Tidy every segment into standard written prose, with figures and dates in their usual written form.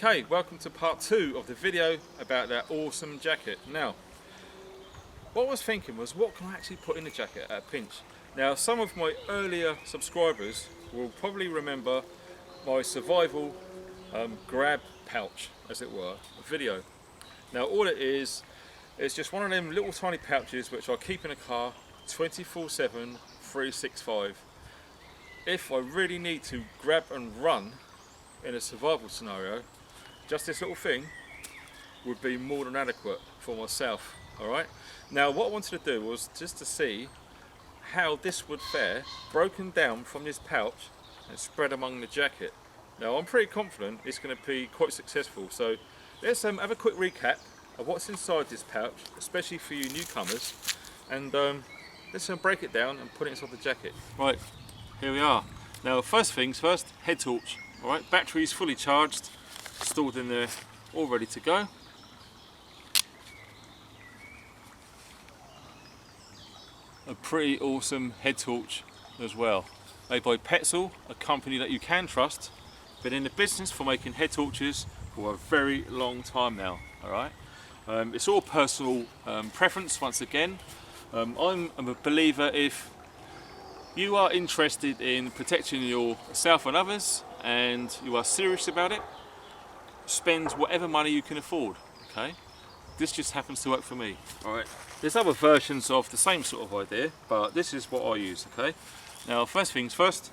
Okay, welcome to part 2 of the video about that awesome jacket. Now, what I was thinking was, what can I actually put in the jacket at a pinch? Now, some of my earlier subscribers will probably remember my survival grab pouch, as it were, video. Now, all it is just one of them little tiny pouches which I keep in a car 24/7, 365. If I really need to grab and run in a survival scenario, just this little thing would be more than adequate for myself. Alright, now what I wanted to do was just to see how this would fare broken down from this pouch and spread among the jacket. Now I'm pretty confident it's going to be quite successful, so let's have a quick recap of what's inside this pouch, especially for you newcomers, and let's break it down and put it inside the jacket. Right, here we are. Now first things first, head torch. Alright, batteries fully charged, stored in there, all ready to go. A pretty awesome head torch as well, made by Petzl, a company that you can trust. Been in the business for making head torches for a very long time now. Alright, it's all personal preference once again. I'm a believer, if you are interested in protecting yourself and others and you are serious about it, spend whatever money you can afford. Okay, this just happens to work for me. Alright, there's other versions of the same sort of idea, but this is what I use. Okay, now first things first,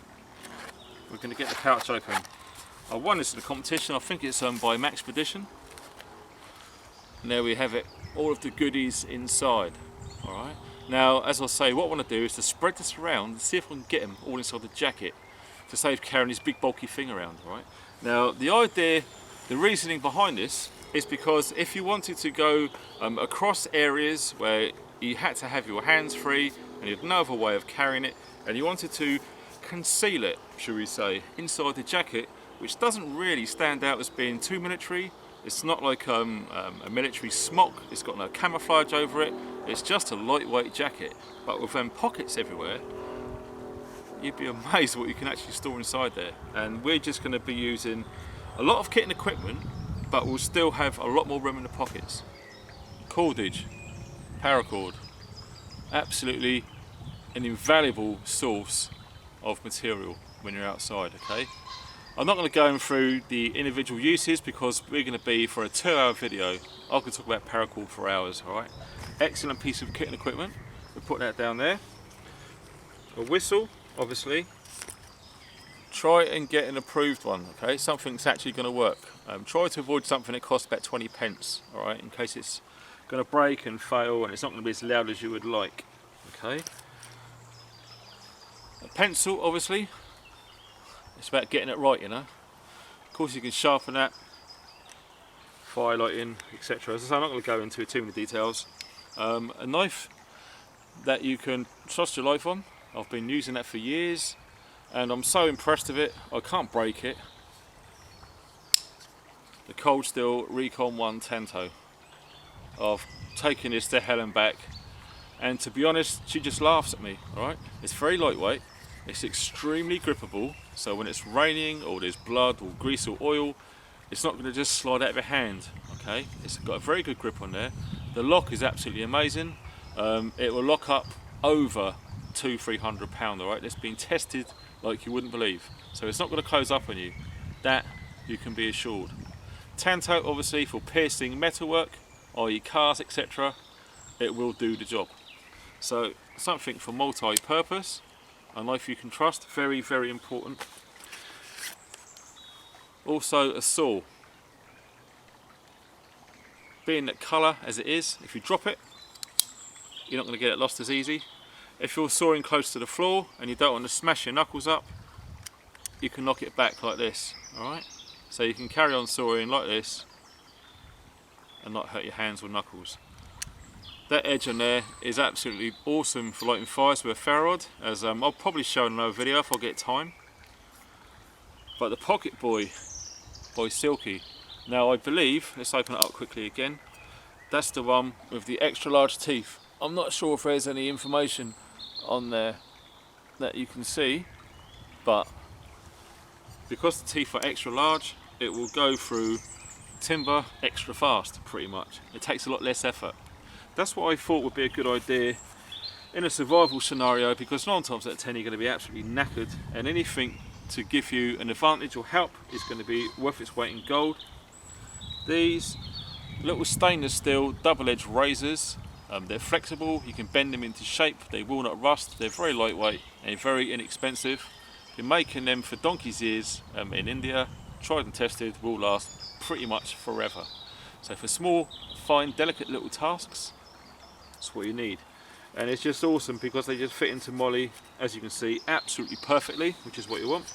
we're going to get the pouch open. I won this in a competition, I think it's by Maxpedition, and there we have it, all of the goodies inside. Alright, now as I say, what I want to do is to spread this around and see if I can get them all inside the jacket to save carrying this big bulky thing around. Right, now the idea, the reasoning behind this is because if you wanted to go across areas where you had to have your hands free and you had no other way of carrying it, and you wanted to conceal it, shall we say, inside the jacket, which doesn't really stand out as being too military. It's not like a military smock, it's got no camouflage over it, it's just a lightweight jacket, but with pockets everywhere, you'd be amazed what you can actually store inside there. And we're just going to be using a lot of kit and equipment, but we'll still have a lot more room in the pockets. Cordage, paracord, absolutely an invaluable source of material when you're outside. Okay, I'm not going to go through the individual uses because we're going to be, for a 2-hour video, I could talk about paracord for hours. Alright, excellent piece of kit and equipment. We'll put that down there. A whistle, obviously. Try and get an approved one, okay? Something that's actually going to work. Try to avoid something that costs about 20 pence, alright, in case it's going to break and fail and it's not going to be as loud as you would like. Okay. A pencil, obviously. It's about getting it right, you know. Of course you can sharpen that, firelighting, etc. So I'm not going to go into too many details. A knife that you can trust your life on. I've been using that for years and I'm so impressed with it, I can't break it. The Cold Steel Recon 1 Tanto. I've taken this to Helen back, and to be honest, she just laughs at me. Alright, it's very lightweight, it's extremely grippable, so when it's raining or there's blood or grease or oil, it's not going to just slide out of your hand. Okay, it's got a very good grip on there. The lock is absolutely amazing. It will lock up over 200-300 pounds. Alright, it's been tested like you wouldn't believe, so it's not going to close up on you, that you can be assured. Tanto, obviously, for piercing metalwork, i.e. cars, etc. It will do the job. So something for multi-purpose, a knife you can trust, very, very important. Also a saw. Being that colour as it is, if you drop it, you're not going to get it lost as easy. If you're sawing close to the floor and you don't want to smash your knuckles up, you can knock it back like this. Alright, so you can carry on sawing like this and not hurt your hands or knuckles. That edge on there is absolutely awesome for lighting fires with a ferro rod, as I'll probably show in another video if I get time. But the Pocket Boy by Silky, now I believe, let's open it up quickly again, that's the one with the extra large teeth. I'm not sure if there's any information on there that you can see, but because the teeth are extra large, it will go through timber extra fast, pretty much. It takes a lot less effort. That's what I thought would be a good idea in a survival scenario, because 9 times out of 10 you're going to be absolutely knackered, and anything to give you an advantage or help is going to be worth its weight in gold. These little stainless steel double-edged razors, they're flexible, you can bend them into shape, they will not rust, they're very lightweight and very inexpensive. Been making them for donkey's ears in India, tried and tested, will last pretty much forever. So for small, fine, delicate little tasks, that's what you need. And it's just awesome because they just fit into Molly, as you can see, absolutely perfectly, which is what you want.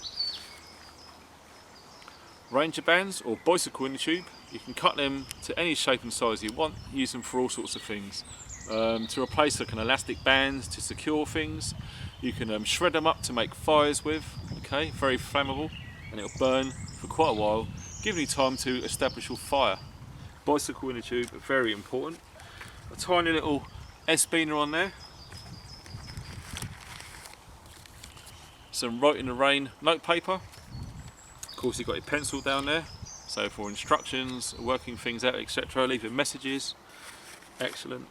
Ranger bands or bicycle inner tube, you can cut them to any shape and size you want, use them for all sorts of things. To replace like an elastic bands to secure things, you can shred them up to make fires with, okay, very flammable, and it'll burn for quite a while, giving you time to establish your fire. Bicycle inner tube, very important. A tiny little S-beaner on there. Some Write in the Rain note paper. Of course you've got your pencil down there, so for instructions, working things out, etc. Leaving messages, excellent.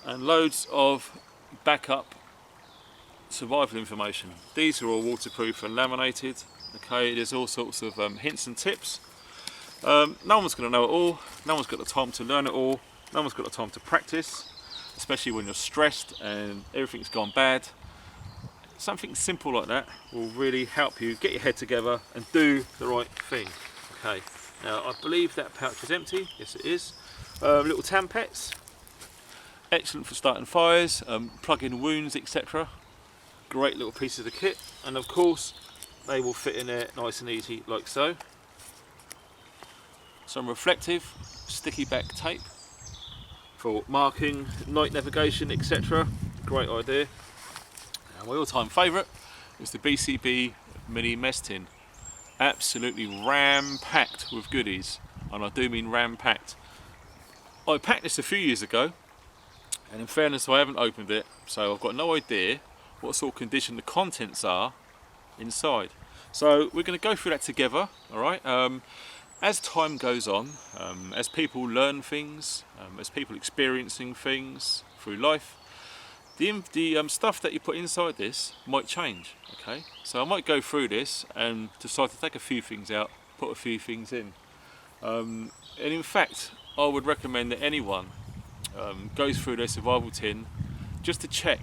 And loads of backup survival information. These are all waterproof and laminated. Okay, there's all sorts of hints and tips. No one's going to know it all, no one's got the time to learn it all, no one's got the time to practice, especially when you're stressed and everything's gone bad. Something simple like that will really help you get your head together and do the right thing. Okay, now I believe that pouch is empty. Yes, it is. Little tampets, excellent for starting fires, plug-in wounds, etc. Great little pieces of kit, and of course they will fit in there nice and easy, like so. Some reflective sticky back tape for marking, night navigation, etc. Great idea. And my all-time favourite is the BCB Mini mess tin. Absolutely ram-packed with goodies, and I do mean ram-packed. I packed this a few years ago, and in fairness I haven't opened it, so I've got no idea what sort of condition the contents are inside. So we're going to go through that together, alright? As time goes on, as people learn things, as people experiencing things through life, the stuff that you put inside this might change, okay? So I might go through this and decide to take a few things out, put a few things in. And in fact, I would recommend that anyone goes through their survival tin just to check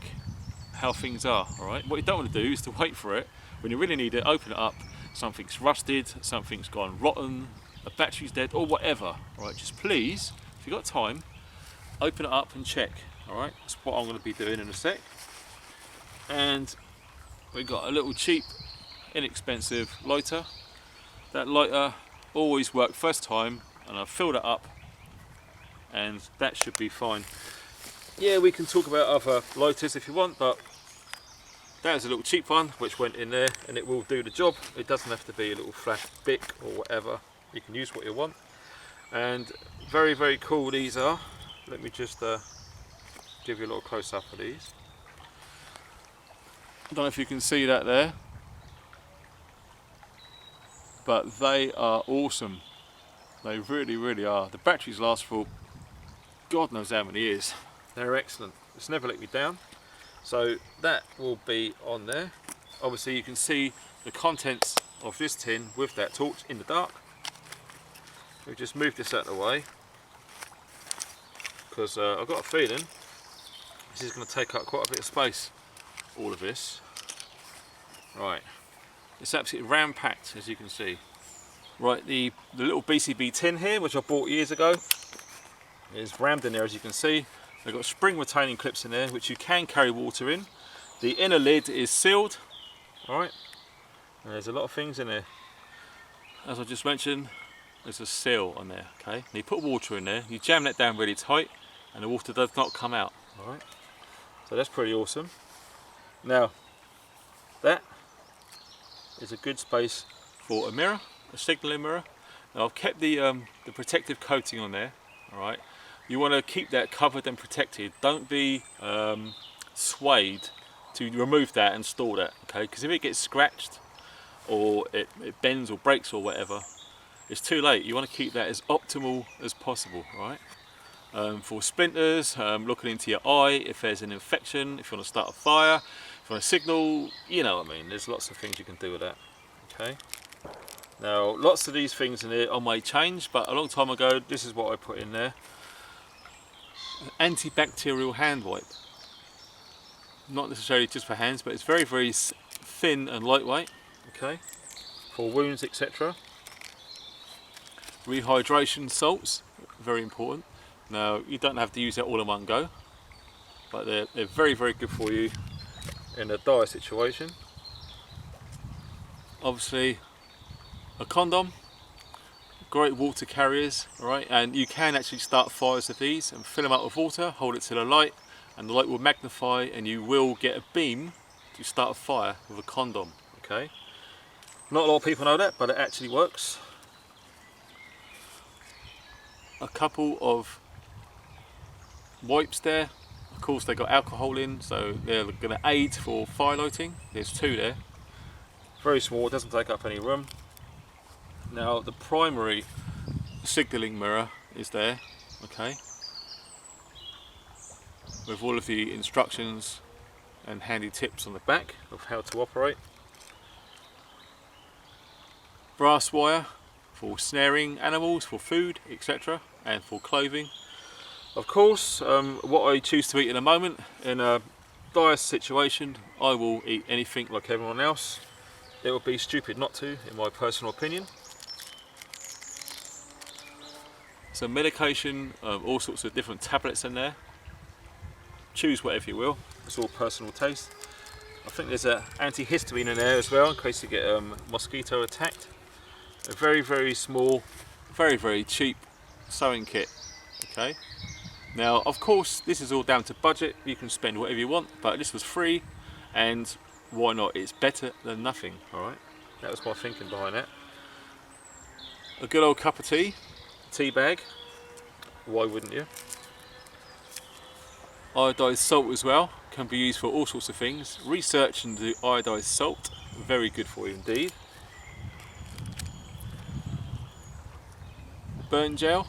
how things are, alright? What you don't want to do is to wait for it. When you really need it, open it up, something's rusted, something's gone rotten, a battery's dead, or whatever, alright? Just please, if you've got time, open it up and check. Alright, that's what I'm going to be doing in a sec. And we've got a little cheap, inexpensive lighter. That lighter always worked first time, and I've filled it up, and that should be fine. Yeah, we can talk about other lighters if you want, but that is a little cheap one which went in there, and it will do the job. It doesn't have to be a little flash Bic or whatever. You can use what you want. And very, very cool these are. Let me just give you a little close up of these. I don't know if you can see that there, but they are awesome. They really, really are. The batteries last for God knows how many years. They're excellent. It's never let me down. So that will be on there. Obviously you can see the contents of this tin with that torch in the dark. We've just moved this out of the way because I've got a feeling this is going to take up quite a bit of space, all of this. Right, it's absolutely ram-packed, as you can see. Right, the little BCB tin here, which I bought years ago, is rammed in there, as you can see. They've got spring retaining clips in there, which you can carry water in. The inner lid is sealed. Alright, there's a lot of things in there. As I just mentioned, there's a seal on there, okay? And you put water in there, you jam that down really tight, and the water does not come out, alright? So that's pretty awesome. Now, that is a good space for a mirror, a signalling mirror. Now I've kept the protective coating on there, alright? You want to keep that covered and protected. Don't be swayed to remove that and store that, okay? Because if it gets scratched or it bends or breaks or whatever, it's too late. You want to keep that as optimal as possible, right? For splinters, looking into your eye, if there's an infection, if you want to start a fire, if you want to signal, you know what I mean. There's lots of things you can do with that. Okay. Now, lots of these things in here I may change, but a long time ago, this is what I put in there. An antibacterial hand wipe. Not necessarily just for hands, but it's very, very thin and lightweight. Okay. For wounds, etc. Rehydration salts, very important. Now, you don't have to use that all in one go, but they're very, very good for you in a dire situation. Obviously, a condom, great water carriers, alright, and you can actually start fires with these and fill them up with water, hold it to the light, and the light will magnify and you will get a beam to start a fire with a condom, okay? Not a lot of people know that, but it actually works. A couple of wipes there, of course they got alcohol in, so they're going to aid for fire lighting. There's 2 there, very small, doesn't take up any room. Now the primary signalling mirror is there, okay, with all of the instructions and handy tips on the back of how to operate. Brass wire for snaring animals, for food, etc., and for clothing. Of course, what I choose to eat in a moment, in a dire situation, I will eat anything like everyone else. It would be stupid not to, in my personal opinion. So medication, all sorts of different tablets in there. Choose whatever you will, it's all personal taste. I think there's an antihistamine in there as well, in case you get mosquito attacked. A very, very small, very, very cheap sewing kit, okay? Now, of course, this is all down to budget. You can spend whatever you want, but this was free, and why not? It's better than nothing, all right? That was my thinking behind that. A good old cup of tea, tea bag. Why wouldn't you? Iodized salt as well, can be used for all sorts of things. Research into iodized salt, very good for you indeed. Burn gel,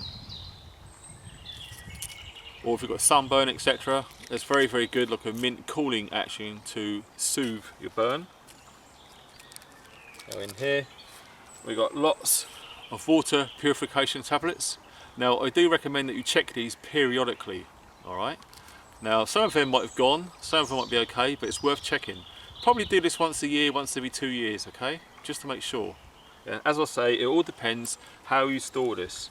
or if you've got sunburn, etc., that's very, very good, like a mint cooling action to soothe your burn. Now in here we've got lots of water purification tablets. Now I do recommend that you check these periodically, alright? Now some of them might have gone, some of them might be okay, but it's worth checking. Probably do this once a year, once every 2 years, okay? Just to make sure. As I say, it all depends how you store this.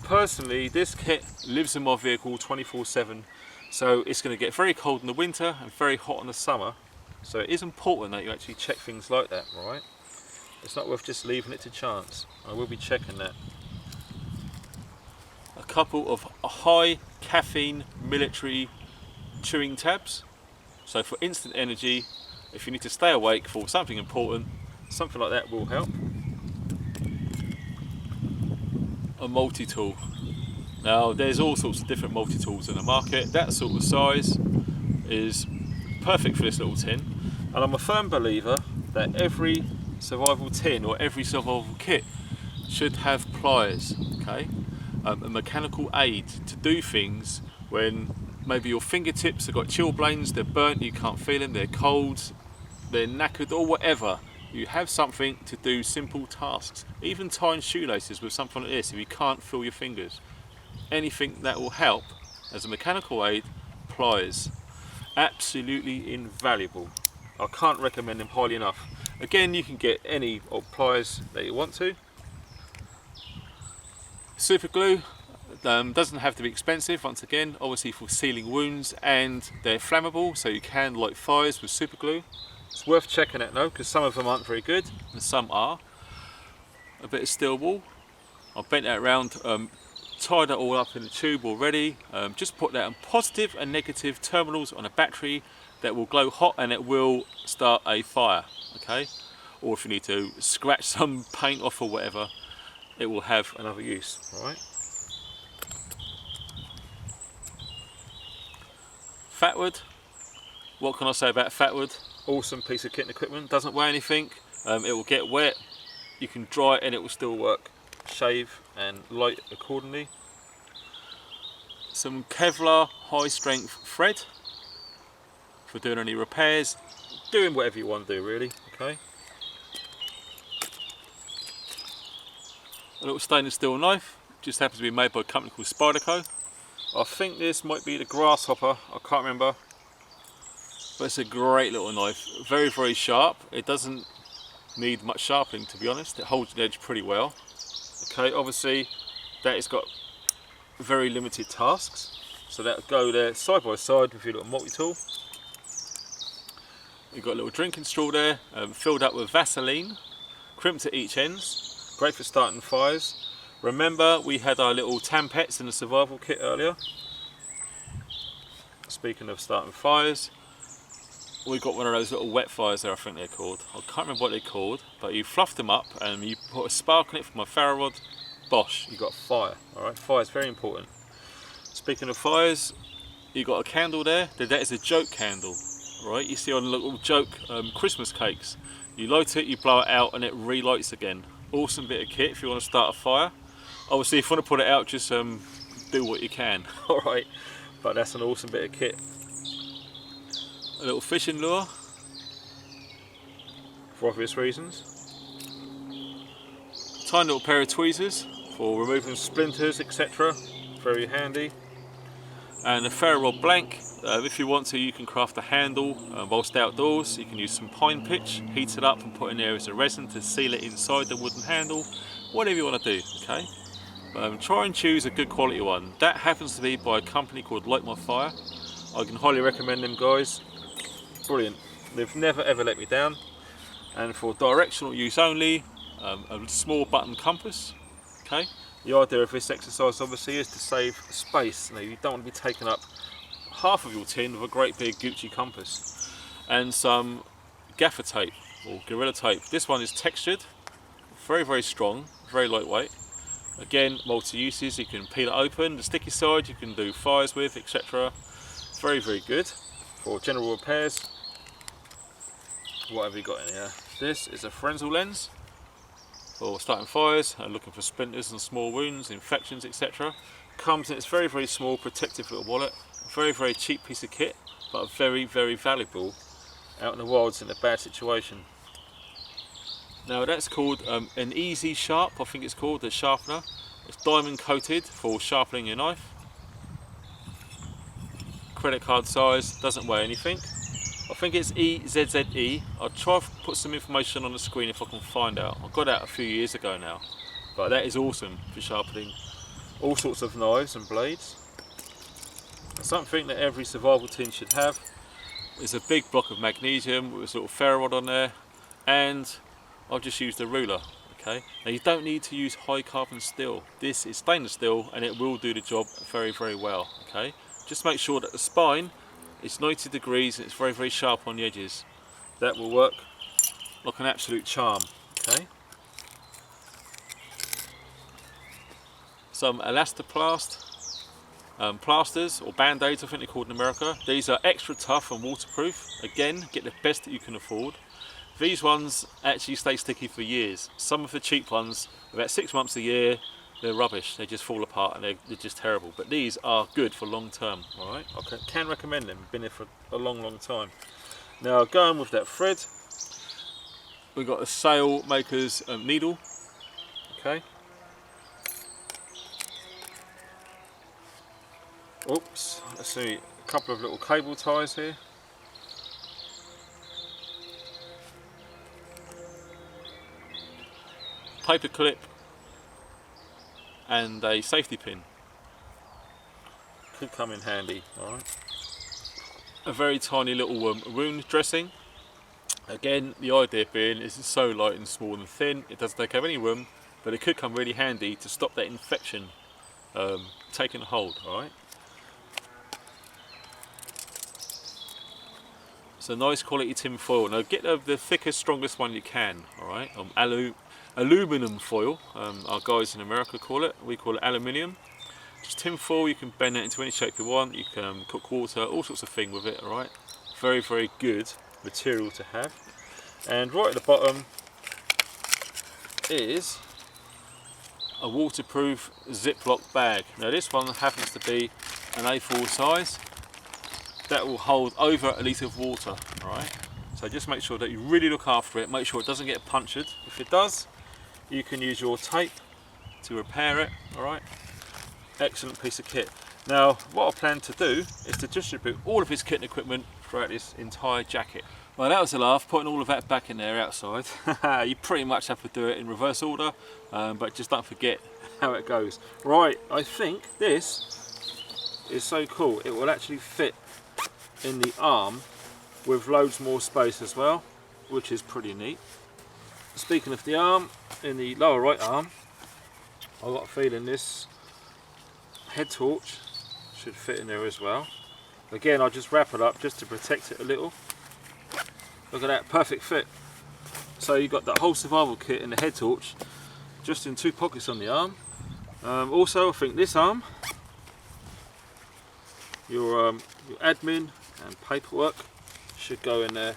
Personally, this kit lives in my vehicle 24/7, so it's going to get very cold in the winter and very hot in the summer. So it is important that you actually check things like that, alright? It's not worth just leaving it to chance. I will be checking that. A couple of high caffeine military chewing tabs. So for instant energy, if you need to stay awake for something important, something like that will help. A multi-tool. Now there's all sorts of different multi-tools in the market. That sort of size is perfect for this little tin, and I'm a firm believer that every survival tin or every survival kit should have pliers, okay? A mechanical aid to do things when maybe your fingertips have got chilblains, they're burnt, you can't feel them, they're cold, they're knackered or whatever. You have something to do simple tasks. Even tying shoelaces with something like this, if you can't feel your fingers. Anything that will help as a mechanical aid, pliers. Absolutely invaluable. I can't recommend them highly enough. Again, you can get any old pliers that you want to. Super glue doesn't have to be expensive, once again, obviously for sealing wounds, and they're flammable, so you can light fires with super glue. It's worth checking it though, because some of them aren't very good and some are. A bit of steel wool. I've bent that around, tied it all up in the tube already. Just put that on positive and negative terminals on a battery that will glow hot and it will start a fire, okay? Or if you need to scratch some paint off or whatever, it will have another use, alright? Fatwood. What can I say about fatwood? Awesome piece of kit and equipment, doesn't weigh anything, it will get wet, you can dry it and it will still work. shave and light accordingly. Some Kevlar high strength thread for doing any repairs, doing whatever you want to do really, okay. A little stainless steel knife, just happens to be made by a company called Spyderco. I think this might be the Grasshopper, I can't remember. But it's a great little knife, very, very sharp. It doesn't need much sharpening, to be honest. It holds the edge pretty well. Okay, obviously that has got very limited tasks, so that'll go there side by side with your little multi-tool. You've got a little drinking straw there, filled up with Vaseline, crimped at each ends, great for starting fires. Remember, we had our little Tampets in the survival kit earlier. Speaking of starting fires, we got one of those little wet fires there, I think they're called. I can't remember what they're called, but you fluff them up and you put a spark on it from a Paracord, bosh, you got fire. Alright, fire is very important. Speaking of fires, you got a candle there. That is a joke candle. Right, you see on little joke Christmas cakes. You light it, you blow it out, and it relights again. Awesome bit of kit if you want to start a fire. Obviously, if you want to put it out, just do what you can. Alright, but that's an awesome bit of kit. A little fishing lure, for obvious reasons. Tiny little pair of tweezers for removing splinters, etc. Very handy. And a ferro rod blank. If you want to, you can craft a handle whilst outdoors. You can use some pine pitch, heat it up and put in there as a resin to seal it inside the wooden handle. Whatever you want to do, okay? Try and choose a good quality one. That happens to be by a company called Light My Fire. I can highly recommend them guys. Brilliant. They've never ever let me down. And for directional use only, a small button compass. Okay. The idea of this exercise obviously is to save space. Now, you don't want to be taking up half of your tin with a great big Gucci compass. And some gaffer tape or Gorilla tape. This one is textured, very, very strong, very lightweight. Again, multi-uses. You can peel it open, the sticky side you can do fires with, etc. Very, very good for general repairs. What have you got in here? This is a Frenzel lens for starting fires and looking for splinters and small wounds, infections, etc. Comes in its very, very small protective little wallet. A very, very cheap piece of kit, but very, very valuable out in the wilds in a bad situation. Now that's called an Easy Sharp, I think it's called, the sharpener. It's diamond coated for sharpening your knife. Credit card size, doesn't weigh anything. I think it's EZZE. I'll try to put some information on the screen if I can find out. I got that a few years ago now, but that is awesome for sharpening all sorts of knives and blades. Something that every survival tin should have is a big block of magnesium with a sort of ferro rod on there, and I've just used a ruler. Okay, now you don't need to use high carbon steel. This is stainless steel and it will do the job very, very well. Okay, just make sure that the spine is 90 degrees and it's very, very sharp on the edges. That will work like an absolute charm. Okay, some elastoplast plasters or band-aids, I think they're called in America. These are extra tough and waterproof. Again, get the best that you can afford. These ones actually stay sticky for years. Some of the cheap ones, about 6 months a year, they're rubbish. They just fall apart and they're just terrible. But these are good for long term. All right, I can recommend them. Been here for a long, long time. Now, going with that thread, we've got a sailmaker's needle. Okay. Oops. Let's see. A couple of little cable ties here. Paper clip and a safety pin. Could come in handy. Alright. A very tiny little wound dressing. Again, the idea being is it's so light and small and thin, it doesn't take up any room, but it could come really handy to stop that infection taking hold. Alright. It's a nice quality tin foil. Now get the thickest, strongest one you can. Alright. Aluminum foil, our guys in America call it. We call it aluminium. Just tin foil, you can bend it into any shape you want. You can cook water, all sorts of things with it. All right, very, very good material to have. And right at the bottom is a waterproof Ziploc bag. Now this one happens to be an A4 size that will hold over a litre of water. Alright, so just make sure that you really look after it, make sure it doesn't get punctured. If it does, you can use your tape to repair it. Alright, excellent piece of kit. Now what I plan to do is to distribute all of his kit and equipment throughout this entire jacket. Well, that was a laugh, putting all of that back in there outside. You pretty much have to do it in reverse order, but just don't forget how it goes. Right, I think this is so cool. It will actually fit in the arm with loads more space as well, which is pretty neat. Speaking of the arm, in the lower right arm, I've got a feeling this head torch should fit in there as well. Again, I'll just wrap it up just to protect it a little. Look at that, perfect fit. So you've got that whole survival kit and the head torch just in 2 pockets on the arm. Also, I think this arm, your admin and paperwork should go in there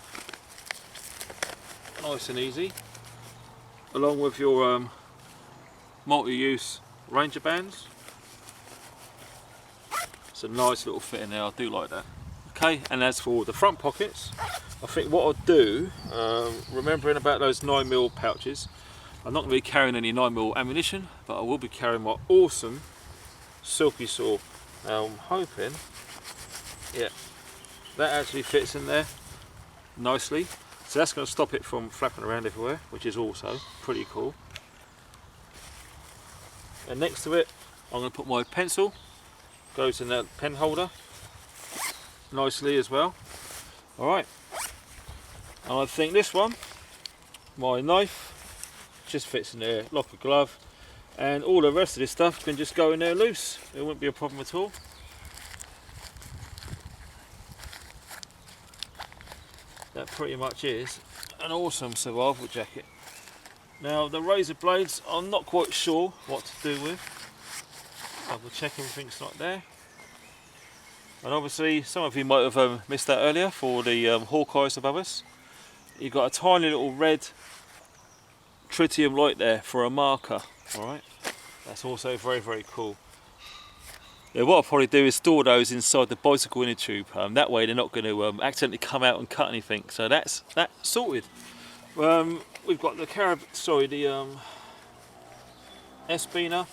nice and easy, along with your multi-use ranger bands. It's a nice little fit in there, I do like that. Okay, and as for the front pockets, I think what I'll do, remembering about those 9mm pouches, I'm not going to be carrying any 9mm ammunition, but I will be carrying my awesome silky saw. Now I'm hoping, yeah, that actually fits in there nicely. So that's going to stop it from flapping around everywhere, which is also pretty cool. And next to it, I'm going to put my pencil, goes in that pen holder nicely as well. Alright, and I think this one, my knife, just fits in there like a glove, and all the rest of this stuff can just go in there loose. It won't be a problem at all. That pretty much is an awesome survival jacket. Now the razor blades, I'm not quite sure what to do with. Double check everything's not there. And obviously some of you might have missed that earlier for the Hawkeyes above us. You've got a tiny little red tritium light there for a marker. Alright, that's also very, very cool. Yeah, what I'll probably do is store those inside the bicycle inner tube. That way they're not going to accidentally come out and cut anything. So that's that sorted. We've got the S-Beaner.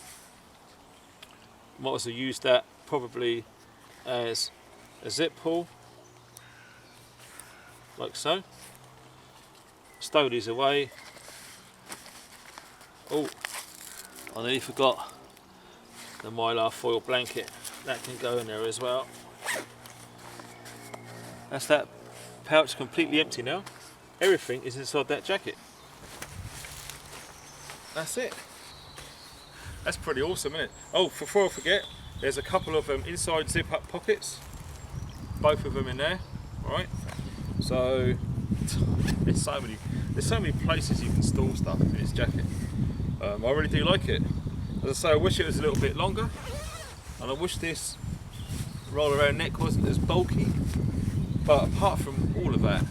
Might also use that probably as a zip pull, like so. Stow these away. Oh, I nearly forgot the mylar foil blanket. That can go in there as well. That's that pouch completely empty now. Everything is inside that jacket. That's it. That's pretty awesome, isn't it? Oh, before I forget, there's a couple of inside zip up pockets, both of them in there. Alright, so there's so many places you can store stuff in this jacket. I really do like it. As I say, I wish it was a little bit longer, and I wish this roll around neck wasn't as bulky, but apart from all of that,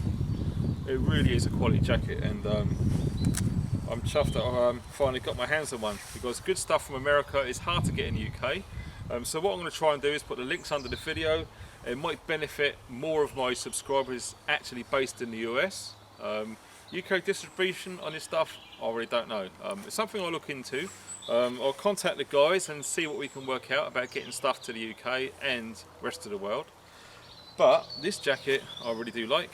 it really is a quality jacket, and I'm chuffed that I finally got my hands on one, because good stuff from America is hard to get in the UK. So what I'm going to try and do is put the links under the video. It might benefit more of my subscribers actually based in the US. UK distribution on this stuff, I really don't know. It's something I'll look into. I'll contact the guys and see what we can work out about getting stuff to the UK and rest of the world. But this jacket I really do like,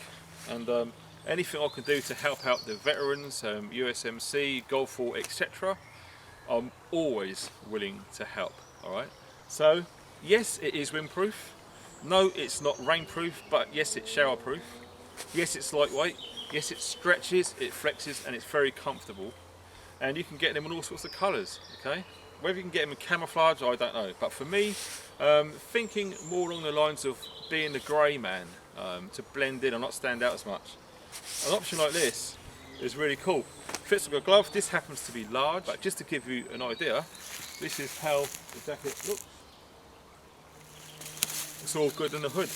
and anything I can do to help out the veterans, USMC, Gulf War, etc., I'm always willing to help. Alright, so yes, it is windproof. No, it's not rainproof, but yes, it's showerproof. Yes, it's lightweight. Yes, it stretches, it flexes, and it's very comfortable. And you can get them in all sorts of colours, okay? Whether you can get them in camouflage, I don't know. But for me, thinking more along the lines of being the grey man, to blend in and not stand out as much. An option like this is really cool. Fits like a glove. This happens to be large, but just to give you an idea, this is how the jacket looks. It's all good in the hood.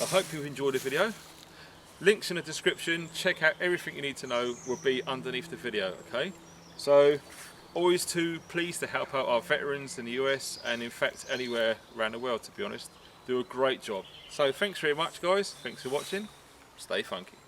I hope you've enjoyed the video. Links in the description. Check out everything you need to know will be underneath the video, okay? So Always too pleased to help out our veterans in the US and in fact anywhere around the world, to be honest. Do a great job. So thanks very much guys, thanks for watching, stay funky.